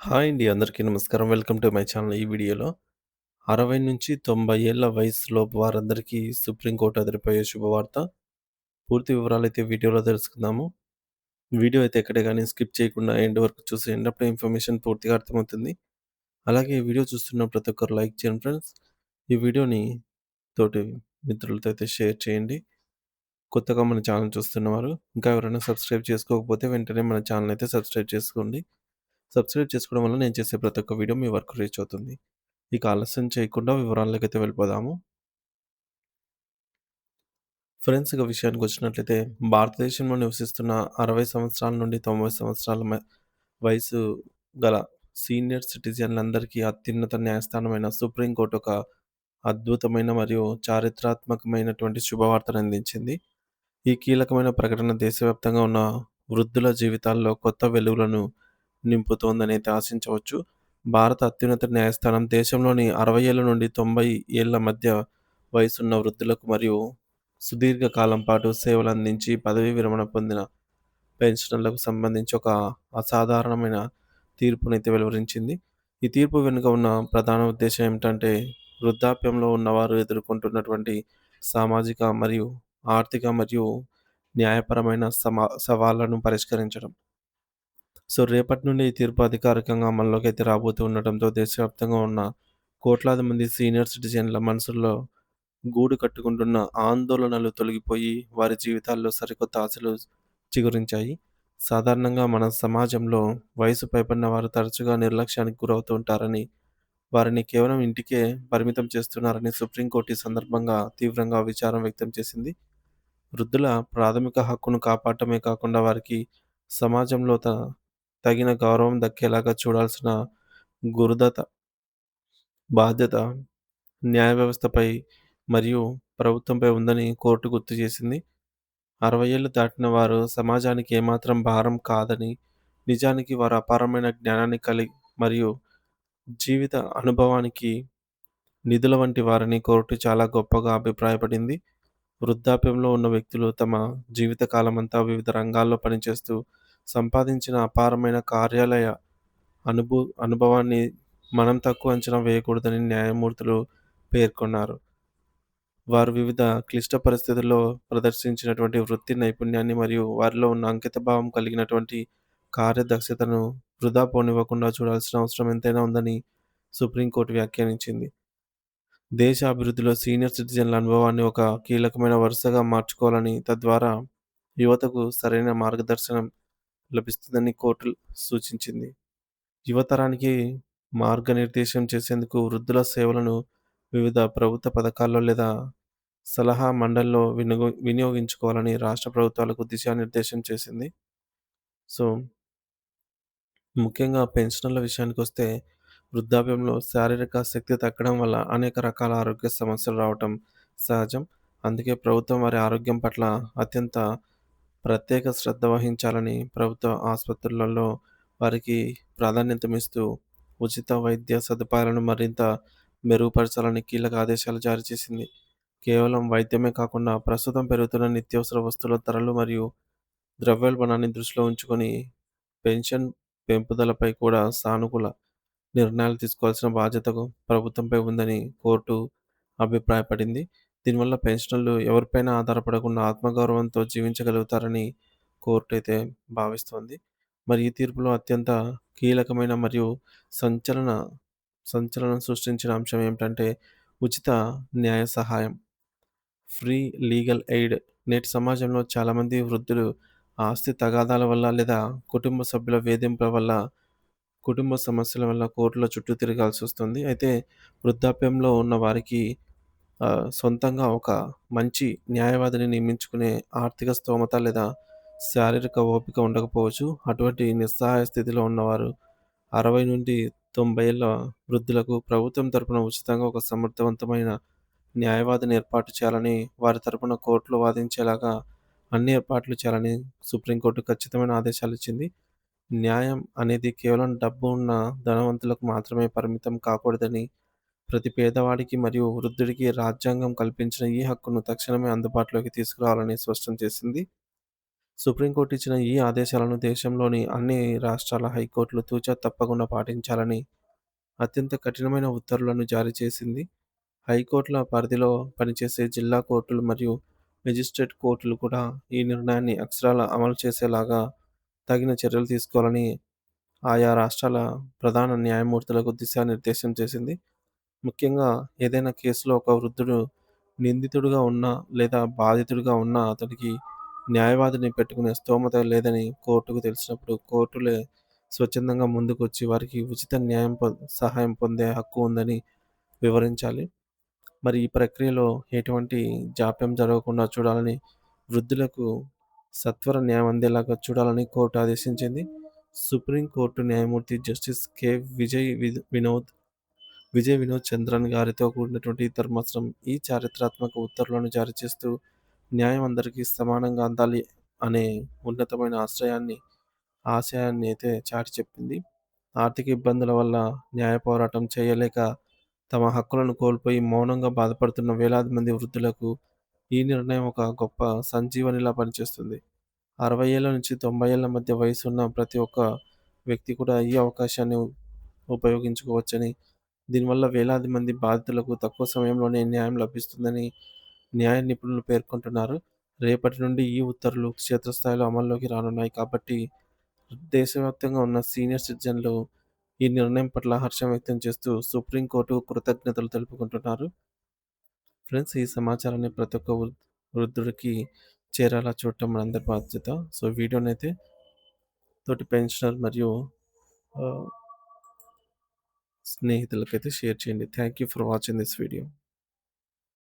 Hi అండి. అందరికీ నమస్కారం. Welcome to my channel. ఈ వీడియోలో 60-90 ఏళ్ల వయసులోపు వారందరికీ సుప్రీంకోర్టు అదిరిపోయే శుభవార్త. పూర్తి వివరాలైతే వీడియోలో తెలుసుకుందాము. వీడియో అయితే ఎక్కడ గాని స్కిప్ చేయకుండా ఎండ్ వరకు చూసేయండి. అప్పుడే ఇన్ఫర్మేషన్ పూర్తిగా అర్థమవుతుంది. అలాగే ఈ వీడియో చూస్తున్న ప్రతి ఒక్కరు లైక్ చేయండి ఫ్రెండ్స్. ఈ వీడియోని తోటి మిత్రులతో అయితే షేర్ చేయండి. కొత్తగా మన ఛానల్ చూస్తున్నవారు ఇంకా ఎవరైనా సబ్స్క్రైబ్ చేసుకోకపోతే వెంటనే మన ఛానల్ అయితే సబ్స్క్రైబ్ చేసుకోండి. సబ్స్క్రైబ్ చేసుకోవడం వల్ల నేను చేసే ప్రతి ఒక్క వీడియో మీ వరకు రీచ్ అవుతుంది. ఇక ఆలస్యం చేయకుండా వివరాల్లోకైతే వెళ్ళిపోదాము. ఫ్రెండ్స్ ఇక విషయానికొచ్చినట్లయితే భారతదేశంలో నివసిస్తున్న 60 సంవత్సరాల నుండి 90 సంవత్సరాల వయసు గల సీనియర్ సిటిజన్లందరికీ అత్యున్నత న్యాయస్థానమైన సుప్రీంకోర్టు ఒక అద్భుతమైన మరియు చారిత్రాత్మకమైనటువంటి శుభవార్తను అందించింది. ఈ కీలకమైన ప్రకటన దేశవ్యాప్తంగా ఉన్న వృద్ధుల జీవితాల్లో కొత్త వెలుగులను నింపుతోందనైతే ఆశించవచ్చు. భారత అత్యున్నత న్యాయస్థానం దేశంలోని 60 ఏళ్ల నుండి 90 ఏళ్ల మధ్య వయసున్న వృద్ధులకు మరియు సుదీర్ఘ కాలం పాటు సేవలందించి పదవీ విరమణ పొందిన పెన్షనర్లకు సంబంధించి ఒక అసాధారణమైన తీర్పునైతే వెలువరించింది. ఈ తీర్పు వెనుక ఉన్న ప్రధాన ఉద్దేశ్యం ఏమిటంటే, వృద్ధాప్యంలో ఉన్నవారు ఎదుర్కొంటున్నటువంటి సామాజిక మరియు ఆర్థిక మరియు న్యాయపరమైన సవాళ్లను పరిష్కరించడం. సో, రేపటి నుండి ఈ తీర్పు అధికారికంగా అమల్లోకైతే రాబోతూ ఉండటంతో దేశవ్యాప్తంగా ఉన్న కోట్లాది మంది సీనియర్ సిటిజన్ల మనసుల్లో గూడు కట్టుకుంటున్న ఆందోళనలు తొలగిపోయి వారి జీవితాల్లో సరికొత్త ఆశలు చిగురించాయి. సాధారణంగా మన సమాజంలో వయసు పైబడిన వారు తరచుగా నిర్లక్ష్యానికి గురవుతూ ఉంటారని, వారిని కేవలం ఇంటికే పరిమితం చేస్తున్నారని సుప్రీంకోర్టు ఈ సందర్భంగా తీవ్రంగా విచారం వ్యక్తం చేసింది. వృద్ధుల ప్రాథమిక హక్కును కాపాడటమే కాకుండా వారికి సమాజంలో తగిన గౌరవం దక్కేలాగా చూడాల్సిన గురుదత బాధ్యత న్యాయ వ్యవస్థపై మరియు ప్రభుత్వంపై ఉందని కోర్టు గుర్తు చేసింది. 60 ఏళ్లు దాటిన వారు సమాజానికి ఏమాత్రం భారం కాదని, నిజానికి వారు అపారమైన జ్ఞానాన్ని కలిగి మరియు జీవిత అనుభవానికి నిధుల వంటి వారని కోర్టు చాలా గొప్పగా అభిప్రాయపడింది. వృద్ధాప్యంలో ఉన్న వ్యక్తులు తమ జీవిత కాలమంతా వివిధ రంగాల్లో పనిచేస్తూ సంపాదించిన అపారమైన కార్యాలయ అనుభవాన్ని మనం తక్కువ అంచనా వేయకూడదని న్యాయమూర్తులు పేర్కొన్నారు. వారు వివిధ క్లిష్ట పరిస్థితుల్లో ప్రదర్శించినటువంటి వృత్తి నైపుణ్యాన్ని మరియు వారిలో ఉన్న అంకితభావం కలిగినటువంటి కార్యదక్షతను వృధా పోనివ్వకుండా చూడాల్సిన అవసరం ఎంతైనా ఉందని సుప్రీంకోర్టు వ్యాఖ్యానించింది. దేశ అభివృద్ధిలో సీనియర్ సిటిజన్ల అనుభవాన్ని ఒక కీలకమైన వరుసగా మార్చుకోవాలని, తద్వారా యువతకు సరైన మార్గదర్శనం లభిస్తుందని కోర్టు సూచించింది. యువతరానికి మార్గనిర్దేశం చేసేందుకు వృద్ధుల సేవలను వివిధ ప్రభుత్వ పథకాల్లో లేదా సలహా మండలిలో వినియోగించుకోవాలని రాష్ట్ర ప్రభుత్వాలకు దిశానిర్దేశం చేసింది. సో, ముఖ్యంగా పెన్షనర్ల విషయానికొస్తే వృద్ధాప్యంలో శారీరక శక్తి తగ్గడం వల్ల అనేక రకాల ఆరోగ్య సమస్యలు రావటం సహజం. అందుకే ప్రభుత్వం వారి ఆరోగ్యం పట్ల అత్యంత ప్రత్యేక శ్రద్ధ వహించాలని ప్రభుత్వ ఆసుపత్రులలో వారికి ప్రాధాన్యతనిస్తూ ఉచిత వైద్య సదుపాయాలను మరింత మెరుగుపరచాలని కీలక ఆదేశాలు జారీ చేసింది. కేవలం వైద్యమే కాకుండా ప్రస్తుతం పెరుగుతున్న నిత్యావసర వస్తువుల ధరలు మరియు ద్రవ్యోల్బణాన్ని దృష్టిలో ఉంచుకొని పెన్షన్ పెంపుదలపై కూడా సానుకూల నిర్ణయాలు తీసుకోవాల్సిన బాధ్యత ప్రభుత్వంపై ఉందని కోర్టు అభిప్రాయపడింది. దీనివల్ల పెన్షనర్లు ఎవరిపైన ఆధారపడకుండా ఆత్మగౌరవంతో జీవించగలుగుతారని కోర్టు అయితే భావిస్తోంది. మరి ఈ తీర్పులో అత్యంత కీలకమైన మరియు సంచలన సంచలనం సృష్టించిన అంశం ఏమిటంటే ఉచిత న్యాయ సహాయం. Free legal aid. నేటి సమాజంలో చాలామంది వృద్ధులు ఆస్తి తగాదాల వల్ల లేదా కుటుంబ సభ్యుల వేధింపుల వల్ల, కుటుంబ సమస్యల వల్ల కోర్టుల చుట్టూ తిరగాల్సొస్తుంది. అయితే వృద్ధాప్యంలో ఉన్న వారికి సొంతంగా ఒక మంచి న్యాయవాదిని నియమించుకునే ఆర్థిక స్తోమత లేదా శారీరక ఓపిక ఉండకపోవచ్చు. అటువంటి నిస్సహాయ స్థితిలో ఉన్నవారు 60-90 ఏళ్ల వృద్ధులకు ప్రభుత్వం తరపున ఉచితంగా ఒక సమర్థవంతమైన న్యాయవాదిని ఏర్పాటు చేయాలని, వారి తరపున కోర్టులో వాదించేలాగా అన్ని ఏర్పాట్లు చేయాలని సుప్రీంకోర్టు ఖచ్చితమైన ఆదేశాలిచ్చింది. న్యాయం అనేది కేవలం డబ్బు ఉన్న ధనవంతులకు మాత్రమే పరిమితం కాకూడదని, ప్రతి పేదవాడికి మరియు వృద్ధుడికి రాజ్యాంగం కల్పించిన ఈ హక్కును తక్షణమే అందుబాటులోకి తీసుకురావాలని స్పష్టం చేసింది. సుప్రీంకోర్టు ఇచ్చిన ఈ ఆదేశాలను దేశంలోని అన్ని రాష్ట్రాల హైకోర్టులు తూచా తప్పకుండా పాటించాలని అత్యంత కఠినమైన ఉత్తర్వులను జారీ చేసింది. హైకోర్టుల పరిధిలో పనిచేసే జిల్లా కోర్టులు మరియు మెజిస్ట్రేట్ కోర్టులు కూడా ఈ నిర్ణయాన్ని అక్షరాలా అమలు చేసేలాగా తగిన చర్యలు తీసుకోవాలని ఆయా రాష్ట్రాల ప్రధాన న్యాయమూర్తులకు దిశానిర్దేశం చేసింది. ముఖ్యంగా ఏదైనా కేసులో ఒక వృద్ధుడు నిందితుడిగా ఉన్నా లేదా బాధితుడిగా ఉన్నా అతడికి న్యాయవాదిని పెట్టుకునే స్తోమత లేదని కోర్టుకు తెలిసినప్పుడు కోర్టులే స్వచ్ఛందంగా ముందుకొచ్చి వారికి ఉచిత సహాయం పొందే హక్కు ఉందని వివరించాలి. మరి ఈ ప్రక్రియలో ఎటువంటి జాప్యం జరగకుండా చూడాలని, వృద్ధులకు సత్వర న్యాయం అందేలాగా చూడాలని కోర్టు ఆదేశించింది. సుప్రీం కోర్టు న్యాయమూర్తి జస్టిస్ కె. విజయ్ వినోద్ చంద్రన్ గారితో కూడినటువంటి ధర్మాసనం ఈ చారిత్రాత్మక ఉత్తర్వులను జారీ చేస్తూ న్యాయం అందరికీ సమానంగా అందాలి అనే ఉన్నతమైన ఆశయాన్ని అయితే చాటి చెప్పింది. ఆర్థిక ఇబ్బందుల వల్ల న్యాయ పోరాటం చేయలేక తమ హక్కులను కోల్పోయి మౌనంగా బాధపడుతున్న వేలాది మంది వృద్ధులకు ఈ నిర్ణయం ఒక గొప్ప సంజీవనిలా పనిచేస్తుంది. 60 ఏళ్ల నుంచి 90 ఏళ్ల మధ్య వయసున్న ప్రతి ఒక్క వ్యక్తి కూడా ఈ అవకాశాన్ని ఉపయోగించుకోవచ్చని, దీనివల్ల వేలాది మంది బాధితులకు తక్కువ సమయంలోనే న్యాయం లభిస్తుందని న్యాయ నిపుణులు పేర్కొంటున్నారు. రేపటి నుండి ఈ ఉత్తర్వులు క్షేత్రస్థాయిలో అమల్లోకి రానున్నాయి కాబట్టి దేశవ్యాప్తంగా ఉన్న సీనియర్ సిటిజన్లు ఈ నిర్ణయం పట్ల హర్షం వ్యక్తం చేస్తూ సుప్రీంకోర్టుకు కృతజ్ఞతలు తెలుపుకుంటున్నారు. ఫ్రెండ్స్, ఈ సమాచారాన్ని ప్రతి ఒక్క వృద్ధుడికి చేరేలా చూడటం మనందరి బాధ్యత. సో వీడియోనైతే తోటి పెన్షనర్ మరియు ఆహ్, స్నేహితులకైతే షేర్ చేయండి. Thank you for watching this video.